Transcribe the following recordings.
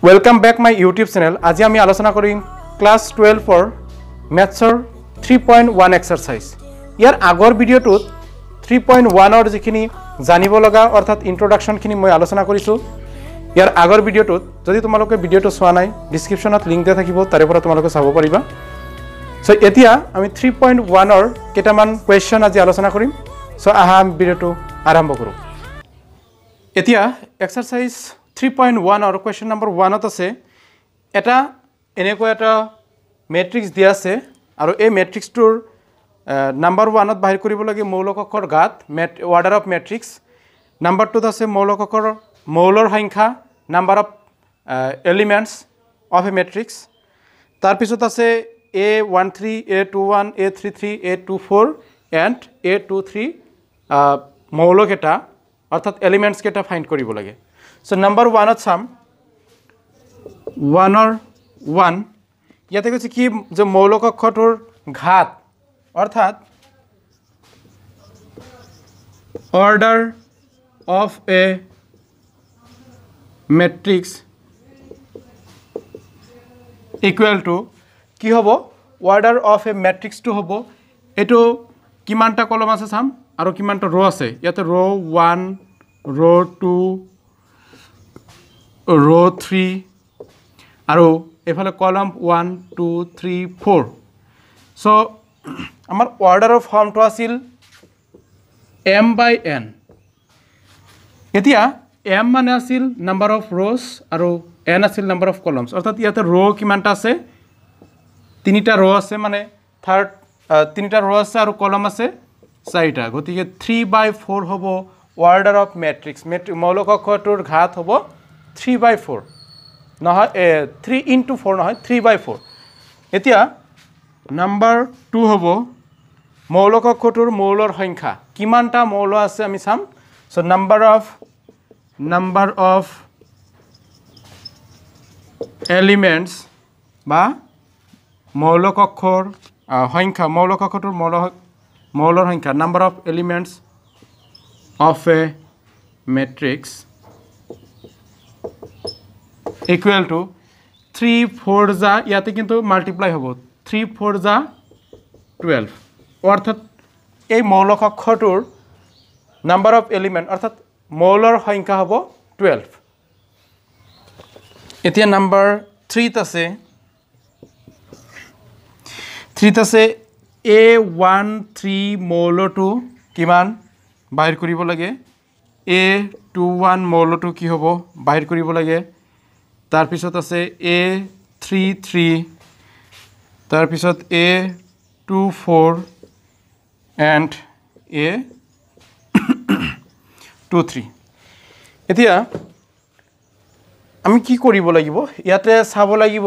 Welcome back my YouTube channel. आज आमी आलोचना करिम क्लास 12 फॉर मैथ्सर 3.1 एक्सरसाइज। यार आगर भिडिओटुत 3.1 और जिखिनि जानिब लगा अर्थात इंट्रोडक्शन खिनि मैं आलोचना करिसु। यार आगर भिडिओटुत जदि तुमालोके भिडिओटु चोवा नाइ डिस्क्रिप्शनत लिंक दिया थाकिब, तारे পৰা तुमालोके चाब पारिबा। सो एतिया आमी 3.1 और केटामान क्वेश्चन आज आलोचना करिम। सो आहा भिडिओटु आरम्भ करू। एतिया एक्सरसाइज 3.1 और क्वेश्चन नम्बर 1 আছে এটা এনেকৈ এটা মেট্ৰিক্স দিয়া আছে আৰু এই মেট্ৰিক্সটোৰ নাম্বাৰ 1 ত বাহিৰ কৰিব লাগে মৌলিক অক্ষৰ ঘাত অৰ্ডাৰ অফ মেট্ৰিক্স। নাম্বাৰ 2 ত আছে মৌলিক অক্ষৰ মৌলৰ সংখ্যা number of elements of A matrix. তাৰ পিছত আছে A13 A21 A33 A24 and A23 মৌলিক এটা অৰ্থাৎ এলিমেন্টস কেটা ফাইন্ড কৰিব লাগে। So number 1 at sum 1 or 1 ইয়াতে কৈছে কি যে মৌলিক অক্ষৰটোৰ ঘাত অৰ্থাৎ order of a matrix equal to কি হ'ব order of a matrix to হ'ব এটো কিমানটা কলম আছে চাম আৰু কিমানটা ৰ আছে। ইয়াতে ৰ 1 ৰ 2 row 3 আৰু এফালে কলম 1 2 3 4। সো আমাৰ অৰ্ডাৰৰ ফৰ্মটো আছিল m by n। এতিয়া m মানে আছিল নাম্বাৰ অফ rows আৰু n আছিল নাম্বাৰ অফ কলমস। অৰ্থাৎ ইয়াতে ৰ কিমানটা আছে তিনিটা ৰ আছে মানে থাৰ্ড তিনিটা ৰ আছে আৰু কলম আছে চাৰিটা। গতিকে 3/4 হ'ব অৰ্ডাৰ অফ মেট্ৰিক্স। মৌলিক অক্ষৰটোৰ ঘাত হ'ব 3/4 নহয় 3 into 4 নহয় 3/4। এতিয়া নাম্বাৰ 2 হ'ব মৌলিক অক্ষৰটোৰ মৌলৰ সংখ্যা কিমানটা মৌল আছে আমি চাম। সো নাম্বাৰ অফ এলিমেন্টস বা মৌলিক অক্ষৰ সংখ্যা মৌলিক অক্ষৰটোৰ মৌলৰ সংখ্যা number of elements of A matrix equal to 3 4 যা ইয়াতে কিন্তু মাল্টিপ্লাই হ'ব 3 4 যা 12। অৰ্থাৎ এই মৌলিক অক্ষৰটোৰ নাম্বাৰ অফ এলিমেন্ট অৰ্থাৎ মৌলৰ সংখ্যা হ'ব 12। এতিয়া নাম্বাৰ 3 আছে A13 মৌলটো কিমান বাহিৰ কৰিব লাগে। A21 মৌলটো কি হ'ব বাহিৰ কৰিব লাগে। তাৰ পিছত আছে A33 তাৰ পিছত A24 and A23। এতিয়া আমি কি কৰিব লাগিব ইয়াতে চাব লাগিব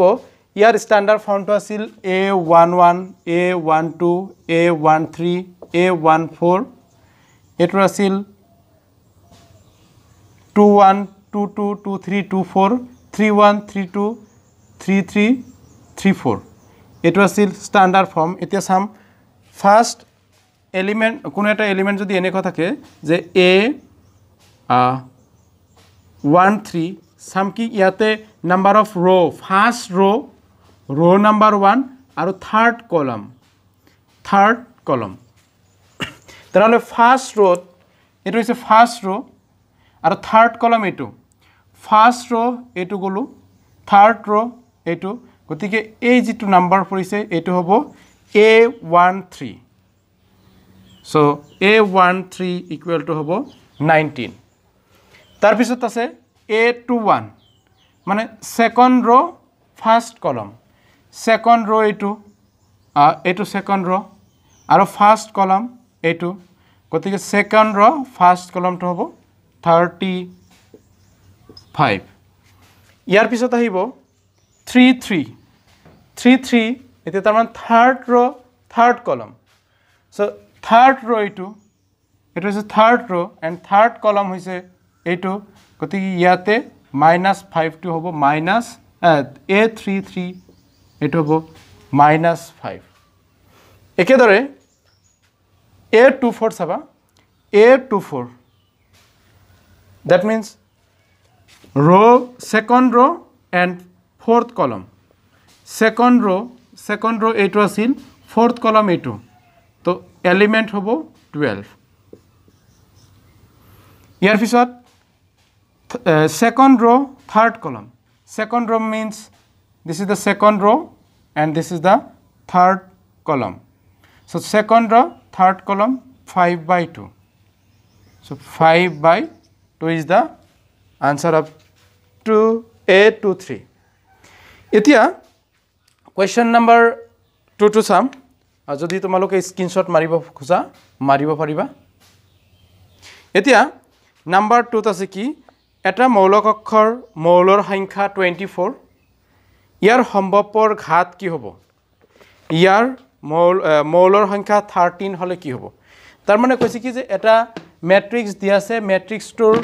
ইয়াৰ ষ্টেণ্ডাৰ্ড ফৰ্মটো আছিল A11 A12 A13 A14 এটো আছিল 21 22 23 24 31 32 33 34 এটো আছিল স্ট্যান্ডার্ড ফর্ম। এতিয়া সাম ফার্স্ট এলিমেন্ট কোন এটা এলিমেন্ট যদি এনেকা থাকে যে A13 সাম কি ইয়াতে number of row first row number 1 আর থার্ড কলম তাহলে ফার্স্ট রো এটো হইছে ফার্স্ট রো আর থার্ড কলম এটো ফার্স্ট रो एटु गलो थार्ड रो एटु गतिके ए जिटु नम्बर परिसे एटु हबो A13। So A13 equal to हबो 19। तार पिছত আছে A21 माने सेकंड रो फर्स्ट कलम सेकंड रो एटु सेकंड रो आरो फर्स्ट कलम एटु गतिके सेकंड रो फर्स्ट कलम तो हबो 35। ইয়াৰ পিছত আহিব 33 এতে তাৰমান থাৰ্ড কলম। সো থাৰ্ড ৰো এটো হৈছে থাৰ্ড ৰো এন্ড থাৰ্ড কলম হৈছে এটো গতিকে ইয়াতে -5 টো হ'ব A33 এটো হ'ব -5। একেদৰে A24 চাবা A24 that means row second row and fourth column. Second row এইটো আছিল, fourth column এইটো, তো element হ'ব 12. ইয়াৰ পিছত second row, third column. Second row means this is the second row and this is the third column. So second row, third column, 5/2. So 5/2 is the answer of 2A to 3. এতিয়া question number 2 to sum. যদি তোমালোকে screenshot মাৰিব খোজা মাৰিব পাৰিবা। এতিয়া number 2 আছে কি, এটা মৌলিক অক্ষৰ মৌলৰ সংখ্যা 24, ইয়াৰ সম্ভৱপৰ ঘাত কি হ'ব? ইয়াৰ মৌলৰ সংখ্যা 13 হলে কি হ'ব? তাৰ মানে কৈছে কি যে এটা ম্যাট্ৰিক্স দিয়া আছে, ম্যাট্ৰিক্সটোৰ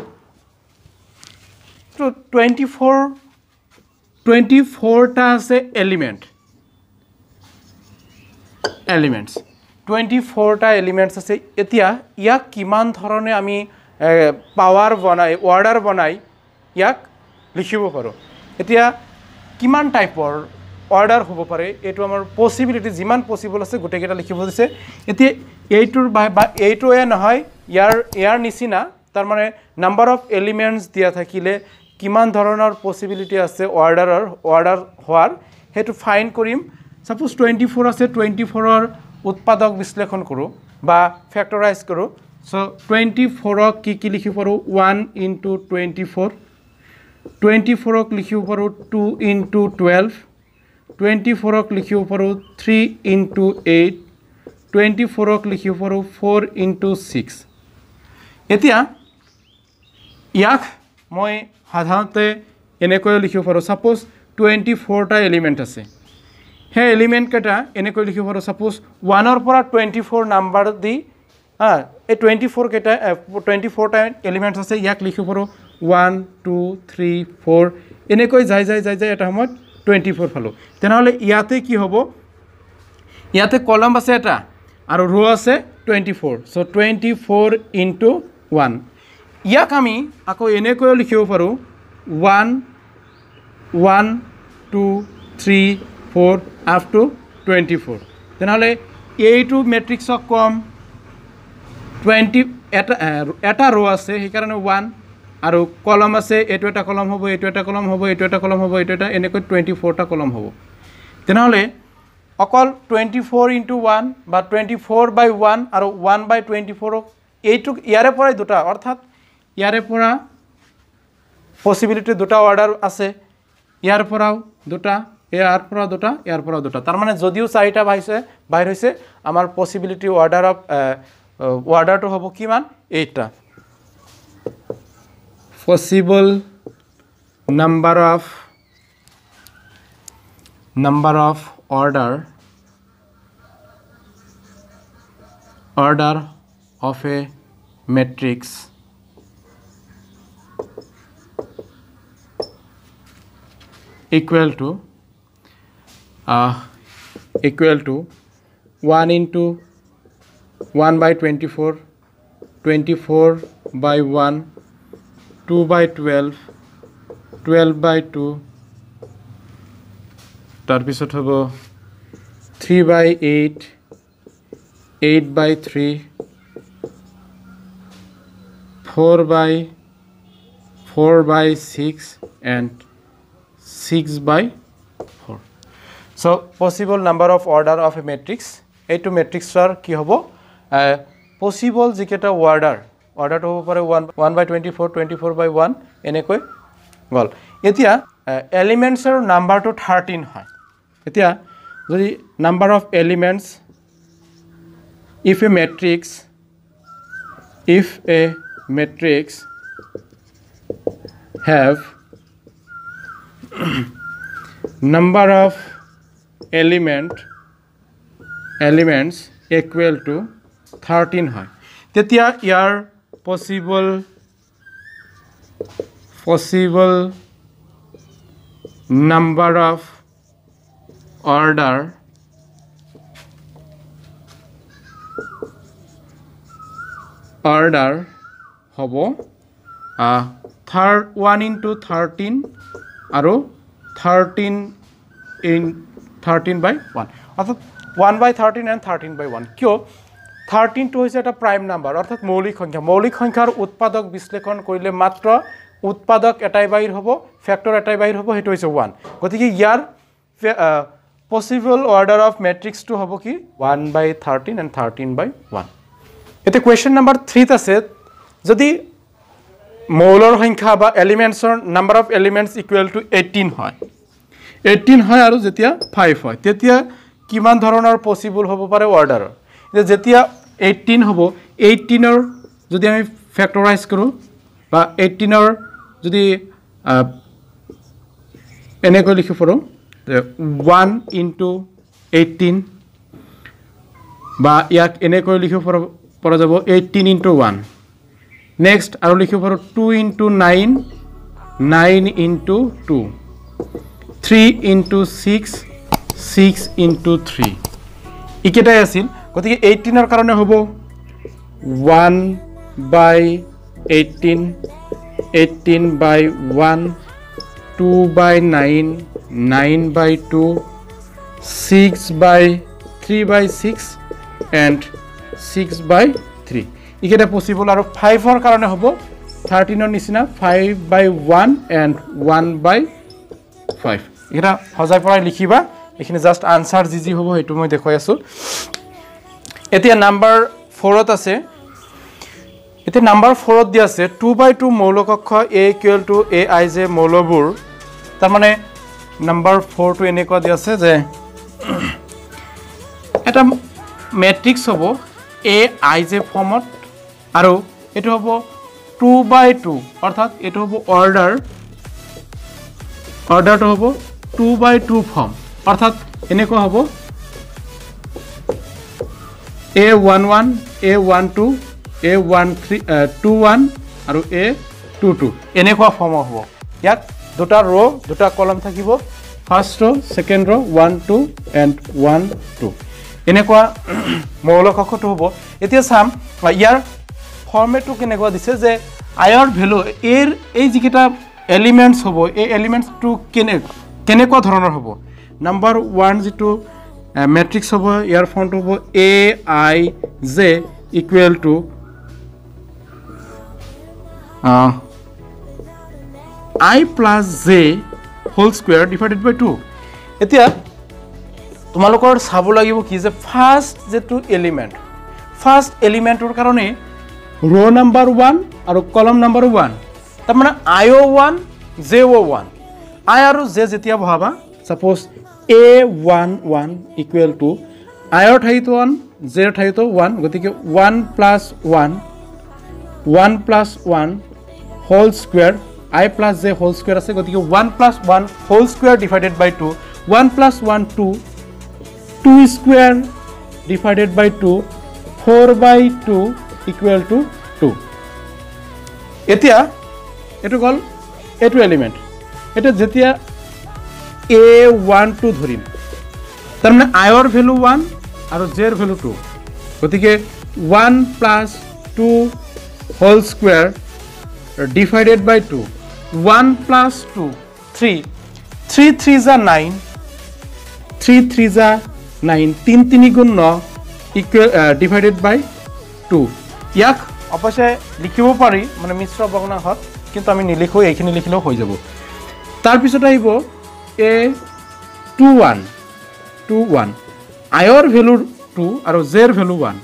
24টা আছে এলিমেন্টস 24টা এলিমেন্টস আছে। এতিয়া ইয়াক কিমান ধৰণে আমি পাৱাৰ বনাই অৰ্ডাৰ বনাই ইয়াক লিখিব পাৰো? এতিয়া কিমান টাইপৰ অৰ্ডাৰ হ'ব পাৰে এইটো আমাৰ পসিবিলিটি যিমান পসিবল আছে গোটেইকেইটা লিখিব দিছে। এতিয়া এইটোৰ বা এইটোৱে নহয় ইয়াৰ নিচিনা, তাৰ মানে নাম্বাৰ অফ এলিমেন্টস দিয়া থাকিলে কিমান ধৰণৰ পসিবিলিটি আছে অৰ্ডাৰ হোৱাৰ হেতু ফাইন কৰিম। সাপোজ 24 আছে, 24ৰ উৎপাদক বিশ্লেষণ কৰো বা ফ্যাক্টৰাইজ কৰো। সো 24ক কি লিখিব পাৰো? 1 * 24, 24ক লিখিব পাৰো 2 * 12, 24ক লিখিব পাৰো 3 * 8, 24ক লিখিব পাৰো 4 * 6। এতিয়া ইয়াক মই সাধাৰণতে এনেকৈ লিখিব পাৰো। সাপোজ 24টা এলিমেন্ট আছে, হে এলিমেন্ট কেটা এনেকৈ লিখিব পাৰো। সাপোজ 1ৰ পৰা 24 নাম্বাৰ দি এই 24টা এলিমেন্টস আছে, ইয়াক লিখিব পাৰো 1 2 3 4 এনেকৈ যাই এটা সময়ত 24 পালো। তেনেহলে ইয়াতে কি হ'ব? ইয়াতে কলম আছে এটা আৰু ৰো আছে 24, সো 24 * 1। ইয়াক আমি আকৌ এনেকৈ লিখিব পাৰো 1 1 2 3 4 up to 24। তেনেহলে এইটো ম্যাট্ৰিক্সক কম 20 এটা ৰো আছে সেইকাৰণে 1 আৰু কলম আছে, এইটো এটা কলম হ'ব, এইটো এটা কলম হ'ব, এইটো এটা কলম হ'ব, এইটো এটা, এনেকৈ 24টা কলম হ'ব। তেনেহলে অকল 24 * 1 বা 24/1 আৰু 1/24 এইটো ইয়াৰে পৰা দুটা, অৰ্থাৎ ইয়াৰে পৰা পসিবিলিটি দুটা অৰ্ডাৰ আছে, ইয়াৰ পৰাও দুটা, ইয়াৰ পৰা দুটা, ইয়াৰ পৰা দুটা। তাৰ মানে যদিও 4টা বাহিৰ হৈছে আমাৰ পসিবিলিটি অৰ্ডাৰটো হ'ব কিমান? 8টা। Possible number of order of a matrix equal to 1 * 1/24, 24/1, 2/12, 12/2, তাৰপিছত হ'ব 3/8, 8/3, 4/6 and 6/4. So possible number of order of a matrix, এইটো মেট্ৰিক্সৰ কি হ'ব? পসিবল যিকেইটা অৰ্ডাৰটো হ'ব পাৰে 1/24, 24/1 এনেকৈ গল। এতিয়া এলিমেন্টছৰ নাম্বাৰটো 13 হয়। এতিয়া যদি number of elements if a matrix have number of elements equal to 13 হয়, তেতিয়া ইয়াৰ possible number of order হ'ব 1 * 13 আৰু 13/1 অর্থাৎ 1/13 and 13/1 কিয় 13 টো হৈছে এটা প্ৰাইম নাম্বাৰ অৰ্থাৎ মৌলিক সংখ্যাৰ উৎপাদক বিশ্লেষণ কৰিলে মাত্ৰ উৎপাদক এটাই বাহিৰ হ'ব ফ্যাক্টৰ এটাই বাহিৰ হ'ব হেতু হৈছে 1 গতিকে ইয়াৰ possible order of matrix to hobo ki 1/13 and 13/1 ete question number 3 ase jodi molar সংখ্যা ba elements or number of elements equal to 18 hoy aru jetia 5 hoy tetia kiman dhoroner possible hobo pare order jetia 18 hobo 18 or jodi ami factorize koru ba 18 or jodi ene ko likhi poro 1 into 18 বা ইয়াক এনে কৰি লিখিব পৰা যাব 18 into 1 next আৰু লিখিব পাৰো 2 into 9 9 into 2 3 into 6 6 into 3 ইকেটাই আছিল গতিকে 18 এর কারণে হ'ব 1/18 18/1 2/9 9/2 6/3/6 and 6/3 ইকেটা পসিবল আৰু 5 এৰ কাৰণে হ'ব 13 এৰ নিচিনা 5/1 and 1/5 এটা হজাই পৰাই লিখিবা এখানে জাস্ট আনসার জি হ'ব হেতু মই দেখাই আছো এতিয়া নাম্বার 4 ত আছে এতিয়া নাম্বার 4 ত দি আছে 2/2 মৌলিক অক্ষৰ a equal to aij মৌলবোৰ তাৰ মানে নাম্বাৰ 4 to এনে কোৱা দি আছে যে এটা ম্যাট্ৰিক্স হ'ব aij ফৰ্মত আৰু এটো হ'ব 2/2 অৰ্থাৎ এটো হ'ব অৰ্ডাৰটো হ'ব 2/2 ফৰ্ম অৰ্থাৎ এনেকুৱা হ'ব a11 a12 a21 আৰু a22 এনেকুৱা ফৰ্ম হ'ব ইয়াত দুটা ৰো দুটা কলম থাকিব ফাৰ্স্ট ৰো সেকেন্ড ৰো 1 2 and 1 2 এনেকুৱা মৌলিক অক্ষৰটো হ'ব এতিয়া চাম ইয়াৰ ফৰ্মেটটো কেনেকুৱা দিছে যে আইৰ ভ্যালু এৰ এই যিকেটা এলিমেন্টস হ'ব এই এলিমেন্টস টু কেনেকুৱা ধৰণৰ হ'ব Number 1 যেটো ম্যাট্ৰিক্স হ'ব ইয়াৰ ফন্ট হ'ব aij equal to I plus j whole square divided by 2 এতিয়া তোমালোকৰ চাব লাগিব কি যে ফাৰ্স্ট যেটো এলিমেন্টৰ কাৰণে ৰো নাম্বাৰ 1 আৰু কলম নাম্বাৰ 1 তাৰ মানে io1 jo1 I আৰু j যেতিয়া বহাবা suppose a11 equal to I or ঠাইতো 1 0 ঠাইতো 1 গতিকে 1 plus 1 whole square I plus j whole square আছে গতিকে 1 plus 1 whole square divided by 2 1 plus 1 2 square divided by 2 4/2 equal to 2 এতিয়া এটো গল এটো এলিমেন্ট এটা যেতিয়া a12 ধরিম তার মানে I এর ভ্যালু 1 আর j এর ভ্যালু 2 গতিকে 1 plus 2 whole square divided by 2 1 plus 2 3 3 is 9 3 3 is 9 3 3 গুণ 9 equal divided by 2 ইয়াক অবশ্যই লিখিব পাৰি মানে মিশ্ৰ ভগ্নাংশত কিন্তু আমি নিলিখো এইখিনি লিখিলেও হৈ যাব তাৰ পিছত আহিব a21 I এর ভ্যালু 2 আর j এর ভ্যালু 1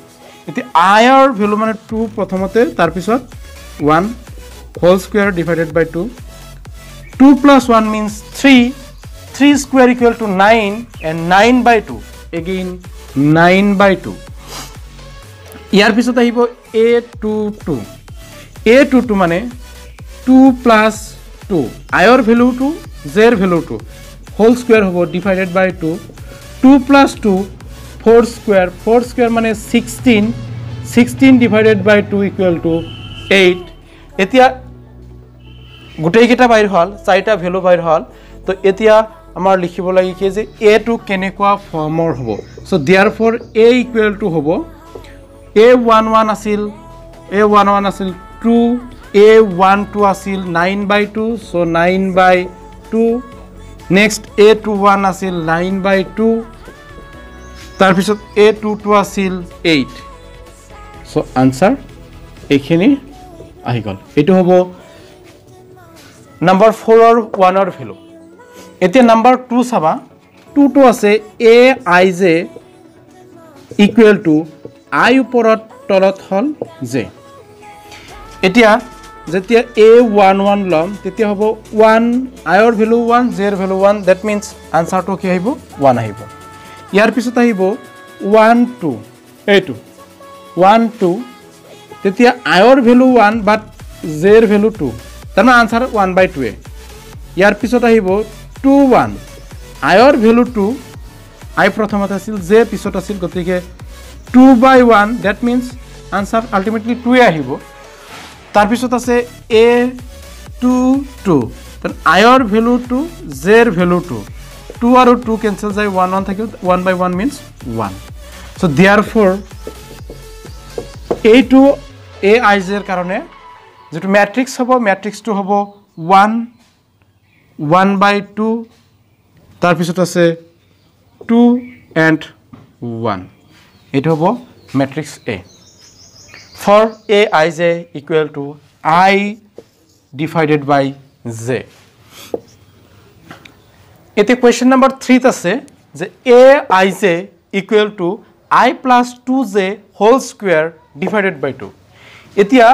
এতে I এর ভ্যালু মানে 2 প্রথমতে তার পিছত 1 whole square divided by 2 2 plus 1 means 3 square equal to 9 and 9/2 again 9/2 ইয়াৰ পিছত আহিব a22 মানে 2 plus 2 I এর ভ্যালু 2 j এর value 2 whole square hobo divided by 2 plus 2 4 square মানে 16 divided by 2 equal to 8 এতিয়া গুটেই কিটা বাইৰ হল চাৰিটা ভ্যালু বাইৰ হল তো এতিয়া আমাৰ লিখিব লাগি কি যে a টো কেনেকুৱা ফৰ্মৰ হ'ব so therefore a equal to হ'ব a11 আছিল 2 a12 আছিল 9/2 so 9/2 নেক্সট a21 আছিল 9/2 তাৰপিছত a22 আছিল 8 সো আনসার এইখিনি আহি গল এটো হ'ব নাম্বার 4 or 1 or ভ্যালু এতিয়া নাম্বার 2 চাবা 2 to আছে aij equal to I ওপৰত তলত হল j এতিয়া যেতিয়া a11 লম তেতিয়া হ'ব 1 I ৰ ভ্যালু 1 j ৰ value 1 that means answer to কি আহিব 1 আহিব ইয়াৰ পিছত আহিব 1 2 a2 1 2 তেতিয়া I ৰ ভ্যালু 1 but j ৰ ভ্যালু 2 তাৰ মানে answer 1/2 ইয়াৰ পিছত আহিব 2 1 I ৰ ভ্যালু 2 I প্ৰথমত আছিল j পিছত আছিল গতিকে 2/1 that means answer ultimately 2 আহিব তাৰ পিছত আছে a22 then I ৰ ভ্যালু 2 j ৰ ভ্যালু 2 2 আৰু 2 cancel যায় 1 1 থাকিব 1/1 means 1 so therefore a2 aij ৰ কাৰণে যেটো ম্যাট্ৰিক্স হ'ব ম্যাট্ৰিক্সটো হ'ব 1 1/2 তাৰ পিছত আছে 2 and 1 it hobo matrix A for aij equal to I divided by j ete question number 3 ase je aij equal to I plus 2j whole square divided by 2 etia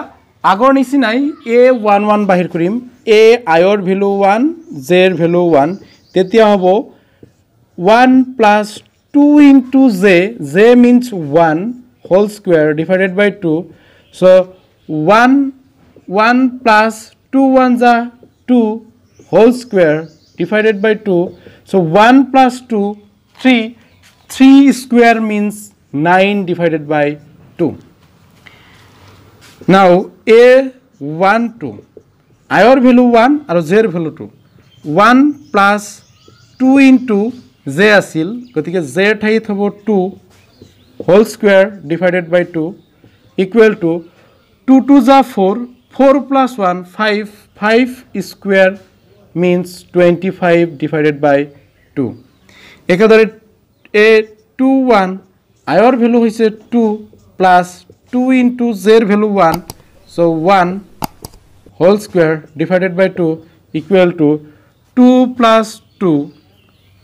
agor nisinai a11 bahir korim a I or value 1 j er value 1 tetia hobo 1 plus 2 into j means 1 whole square divided by 2 so 1 plus 2 ones are 2 whole square divided by 2 so 1 plus 2 3 square means 9 divided by 2 now a12 I or value 1 and j value 2 1 plus 2 into j asil gotike j thait hobo 2 whole square divided by 2 equal to 2 2 is 4 plus 1 5 square means 25 divided by 2 ekadare a21 I or value hoise 2 plus 2 into j value 1 so 1 whole square divided by 2 equal to 2 plus 2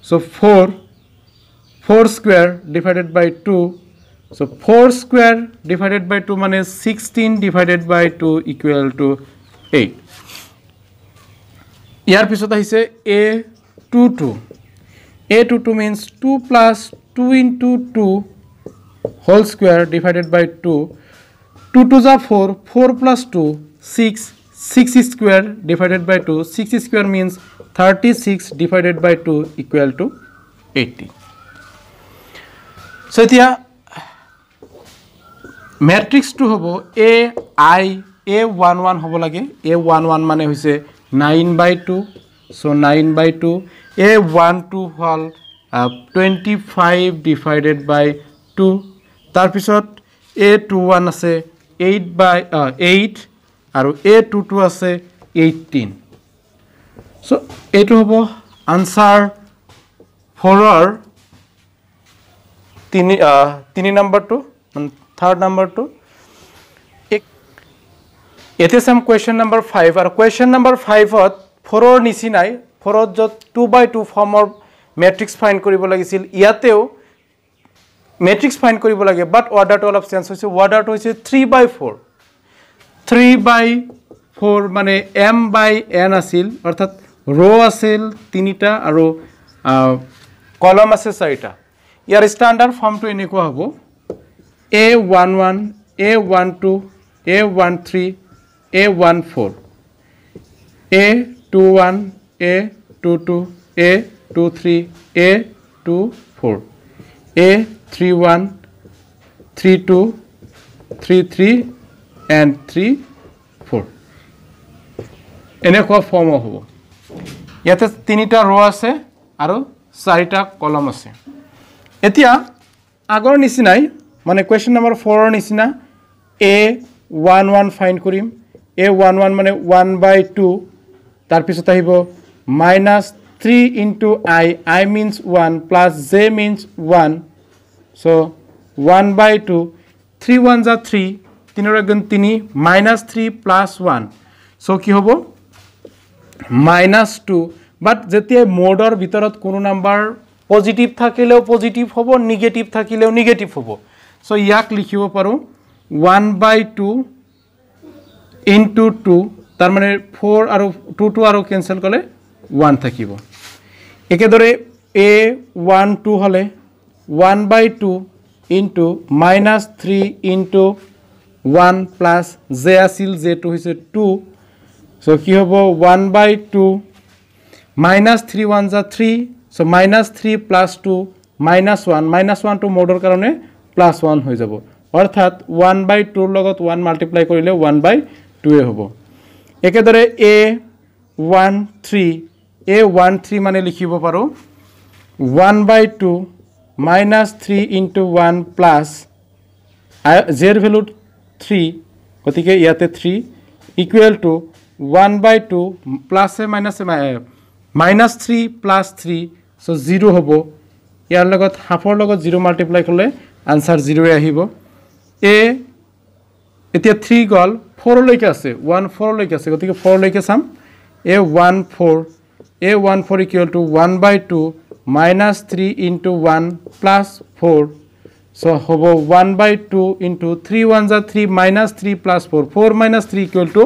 so 4 square divided by 2 so 4 square divided by 2 means 16 divided by 2 equal to 8 ইয়াৰ পিছত আহিছে a22 means 2 plus 2 into 2 whole square divided by 2 2 2 is 4 plus 2 6 square divided by 2 6 square means 36 divided by 2 equal to 80 so etia matrix to hobo a11 hobo lage a11 mane hoise 9/2 so 9/2 a12 hol 25 divided by 2 tar pisot a21 ase 8/8 aru a22 ase 18 so eto hobo answer for our tini number to third number to ete some question number 5 or question number 5 ot 4 or nisinai 4 ot jot 2/2 form or matrix find koribo lagisil iateo matrix find koribo lage but order to all of change hoise order to hoise 3/4 মানে m by n আছিল অর্থাৎ rho আছিল 3টা আৰু কলম আছে 4টা ইয়াৰ standard ফৰ্মটো এনেকুৱা হ'ব a11 a12 a13 a14 a21 a22 a23 a24 a31 32 33 and 34 এনেকুৱা ফৰ্ম হ'ব ইয়াতে 3টা ৰো আছে আৰু 4টা কলম আছে এতিয়া আগৰ নিচিনাই মানে question number 4 ৰ নিচিনা a11 ফাইন্ড কৰিম a11 মানে 1/2 তাৰ পিছত আহিব -3 3 into I means 1 plus j means 1. So 1 by 2, 3 ones are 3, 3 ragun 3 minus 3 plus 1. So ki hobo minus 2. But jetia modor bitorat kono number positive thakileo positive hobo, negative thakileo negative hobo. So yak likhibo paru 1 by 2 into 2 tar mane 4 aru 2 aru cancel kole 1 থাকিব একেদৰে a 1 2 হলে 1 by 2 into minus 3 into 1 plus j আছিল j2 হৈছে 2 so কি হ'ব 1 by 2 minus 3 ones are 3 so minus 3 plus 2 minus 1 to মোডৰ কাৰণে plus 1 হৈ যাব অৰ্থাৎ 1 by 2 লগত 1 মাল্টিপ্লাই কৰিলে 1 by 2 এ হ'ব একেদৰে a 1 3 a13 মানে লিখিব পাৰো 1 by 2 minus 3 into 1 plus z এর ভ্যালু 3 গতিকে ইয়াতে 3 equal to 1 by 2 plus a minus 3 plus 3 so 0 হবো ইয়াৰ লগত হাফৰ লগত 0 মাল্টিপ্লাই কৰিলে আনসার 0 এ আহিব a এতিয়া 3 গল 4 লৈকে আছে 1 4 লৈকে আছে গতিকে 4 লৈকে সাম a14 a14 equal to 1 by 2 minus 3 into 1 plus 4 so hobo 1 by 2 into 3 ones are 3 minus 3 plus 4 4 minus 3 equal to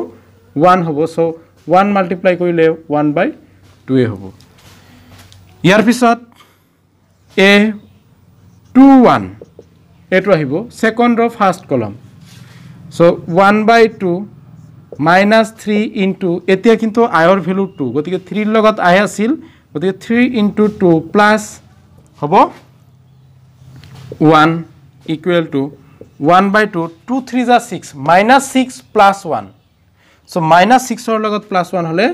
1 hobo so 1 multiply korile 1 by 2 hobo yar pisot a 2 1 eto ahibo second row first column so 1 by 2 minus 3 into etia kintu I or value 2 gotike 3 logot I asil gotike 3 into 2 plus hobo 1 equal to 1 by 2 2 3s are 6 minus 6 plus 1 so minus 6 or logot plus 1 hole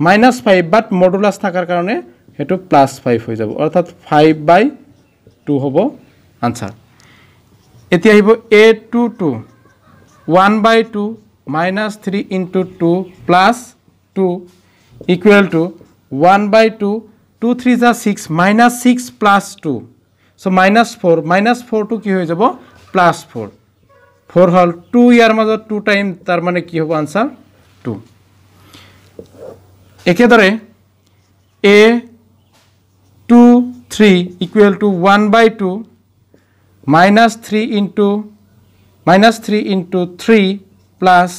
minus 5 but modulus thakar karone hetu plus 5 hoy jabo orthat 5 by 2 hobo answer etia hibo a22 1 by 2 minus 3 into 2 plus 2 equal to 1 by 2 2 3s are 6 minus 6 plus 2 so minus 4 to ki hoye jabo plus 4 4 hol 2 yar majo 2 time tar mane ki hobo answer 2 ekedore a 2 3 equal to 1 by 2 minus 3 into 3 plus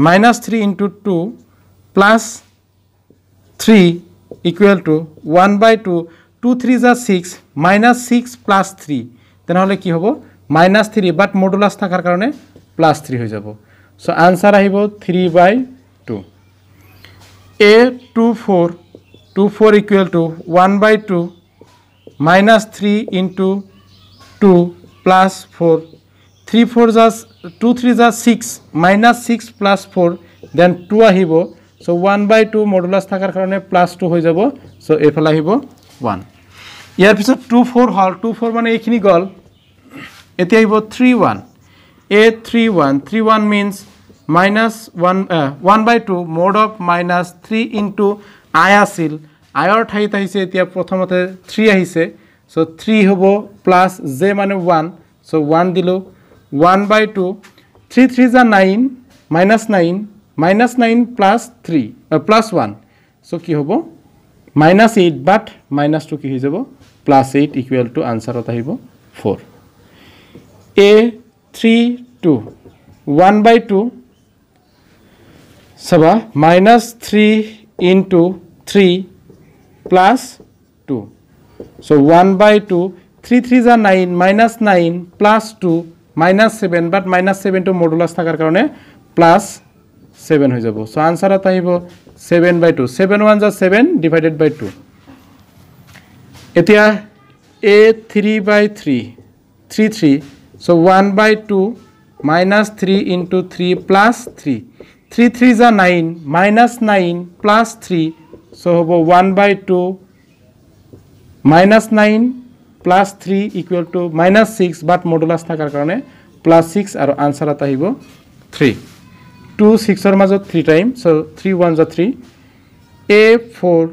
minus 3 into 2 plus 3 equal to 1 by 2 2 3s are 6 minus 6 plus 3 then hole ki hobo minus 3 but modulus thakar karone plus 3 hoy jabo so answer ahibo 3 by 2 a24 equal to 1 by 2 minus 3 into 2 plus 4 3 4s are 2 3s are 6 minus 6 plus 4 then 2 ahibo so 1 by 2 modulus thakar karone plus 2 hoy jabo so efala ahibo 1 ইয়ার পিছত 2 4 হল 2 4 মানে এইখিনি গল এতি আইব 3 1 a31 means minus 1 by 2 mod of minus 3 into I asil I or ঠাইত আহিছে এতিয়া প্ৰথমতে 3 আহিছে so 3 হবো plus j মানে 1 so 1 দিলো 1 by 2 3 3s are 9 minus 9 plus 3 plus 1 so ki hobo minus 8 but minus 2 ki hoy jabo plus 8 equal to answer ot ahibo 4 a32 1 by 2 saba minus 3 into 3 plus 2 so 1 by 2 3 3s are 9 minus 9 plus 2 minus 7 but minus 7 to modulus thakar karone plus 7 hoy jabo so answer ot ahibo 7 by 2 7 ones are 7 divided by 2 etia a3 by 3 so 1 by 2 minus 3 into 3 plus 3 3 3s are 9 minus 9 plus 3 so hobo 1 by 2 minus 9 plus 3 equal to minus 6 but modulus thakar karone plus 6 aru answer ata hibo 3 2 6 or majo 3 time so 3 ones are 3 A4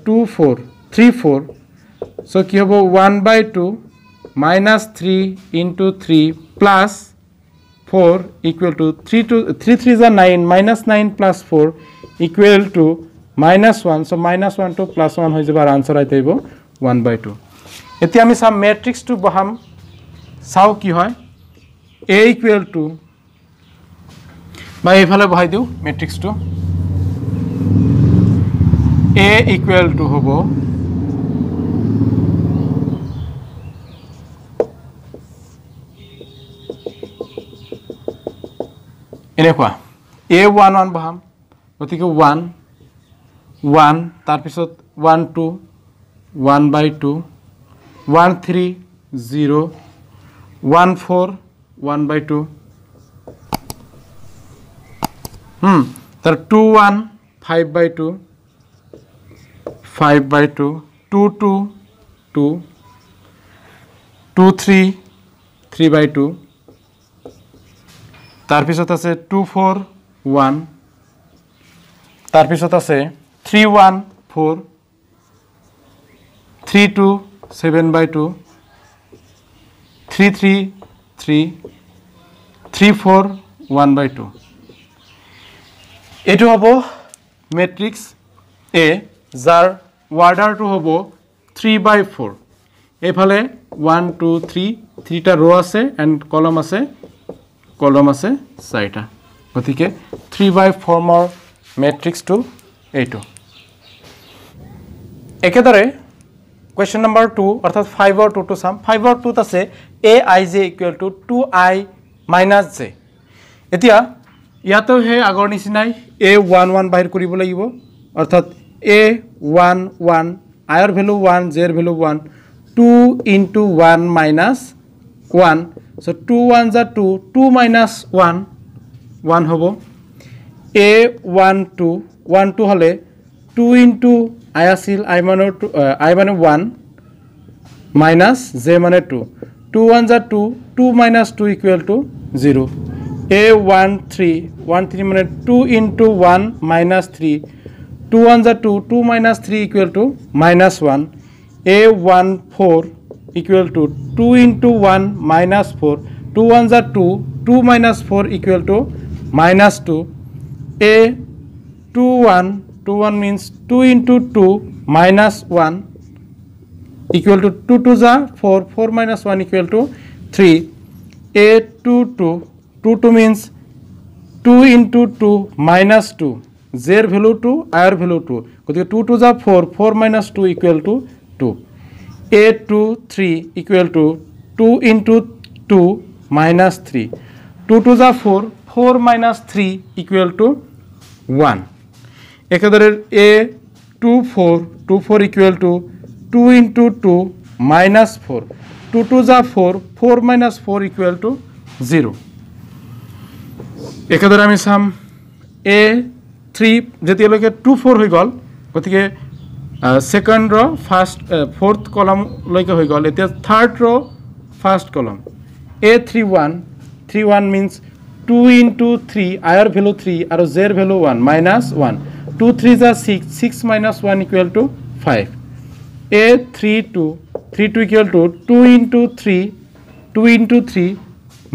2 4 3 4 so কি হবো 1/2 minus 3 into 3 plus 4 equal to 3 3 is 9 minus 9 plus 4 equal to minus 1 so minus 1 to plus 1 হয়ে যাবে আর answer আইতে হইব 1/2 এতিয়া আমি সাম matrix two বহাম চাও কি হয় a equal to বা এফালে বহাই দিও matrix two a equal to হবো এনেকুৱা a1 1 বহাম গতিকে 1 1 তাৰ পিছত 1 2 1/2 1 3 0 1 4 1/2 তার 2 1 5/2 5/2 2 2 2 2 3 3/2 তার পিছত আছে 2 4 1 তার পিছত আছে 3 1 4 3 2 7/2 3 3 3 3 4 1/2 এটো হবো ম্যাট্রিক্স এ যার অর্ডারটো হবো 3/4 এফালে 1 2 3 3টা রো আছে এন্ড কলম আছে চাৰিটা গতিকে 3/4 মৰ ম্যাট্ৰিক্সটো এইটো একেদৰে কোৱেশ্চন নম্বৰ 2 অৰ্থাৎ 5 or 2 টো সাম 5 or 2 আছে aij equal to 2i minus j এতিয়া ইয়াতো হে আগৰ নিচিনাই a1 1 বাহিৰ কৰিব লাগিব অৰ্থাৎ a1 1 i ৰ ভ্যালু 1 j ৰ value 1 2 into 1 minus 1 so 2 1s are 2 2 minus 1 1 hobo a1 2 1 2 hole 2 into I asil I mane 1 minus j mane 2 2 1s are 2 2 minus 2 equal to 0 a1 3 1 3 mane 2 into 1 minus 3 2 1s are 2 2 minus 3 equal to minus 1 a1 4 equal to 2 into 1 minus 4 2 1s are 2 2 minus 4 equal to minus 2 a 2 1 2 1 means 2 into 2 minus 1 equal to 2 2s are 4 4 minus 1 equal to 3 a 2 2 2 2 means 2 into 2 minus 2 j er value 2 I er value 2 gotike 2 2s are 4 4 minus 2 equal to 2 a2 3 equal to 2 into 2 minus 3 2 2s are 4 4 minus 3 equal to 1 ekadare a2 4 2 4 equal to 2 into 2 minus 4 2 2s are 4 4 minus 4 equal to 0 ekadare ami sam a3 jetialoke 2 4 hoy gol gotike second row first fourth column like hoy gol etia third row first column a31 31 means 2 into 3 I er value 3 and j er value 1 minus 1 2 3s are 6 6 minus 1 equal to 5 a32 32 equal to 2 into 3 2 into 3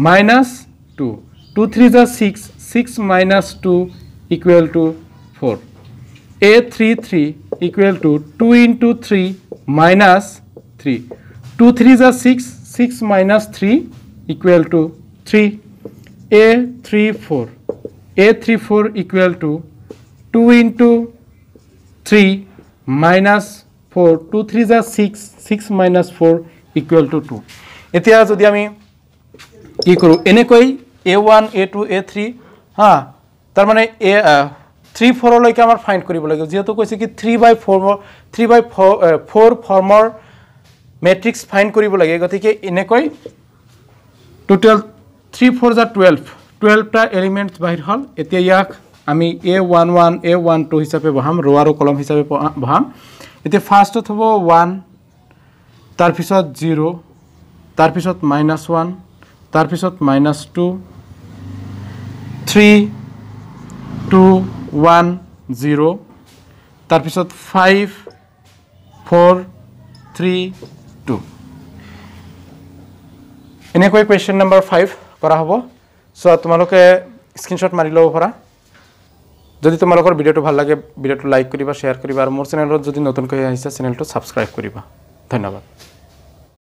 minus 2 2 3s are 6 6 minus 2 equal to 4 a33 equal to 2 into 3 minus 3 2 3s are 6 6 minus 3 equal to 3 a34 a34 equal to 2 into 3 minus 4 2 3s are 6 6 minus 4 equal to 2 এতিয়া যদি আমি কি কৰো এনেকৈ a1 a2 a3 হ্যাঁ তাৰ মানে a 3 4 লৈকে আমাৰ ফাইন্ড কৰিব লাগিব যেহেতু কৈছে কি 3/4 ফৰ্মৰ ম্যাট্ৰিক্স ফাইন্ড কৰিব লাগে গতিকে এনেকৈ টোটাল 3 4s are 12 টা এলিমেন্টস বাহিৰ হল এতিয়া ইয়াক আমি a11 a12 হিচাপে বহাম ৰো আৰু কলম হিচাপে বহাম এতিয়া ফাৰ্স্টত হ'ব 1 তাৰ পিছত 0 তাৰ পিছত -1 তাৰ পিছত -2 3 2 1 0 তাৰপিছত 5 4 3 2 এনেকৈ কুৱেশ্যন নম্বৰ 5 কৰা হ'ব সো তোমালোকে স্ক্ৰিনশ্বট মাৰি ল'ব পাৰা যদি তোমালোকৰ ভিডিওটো ভাল লাগে ভিডিওটো লাইক কৰিবা শেয়াৰ কৰিবা আৰু মোৰ চেনেলত যদি নতুনকৈ আহিছা চেনেলটো সাবস্ক্ৰাইব কৰিবা ধন্যবাদ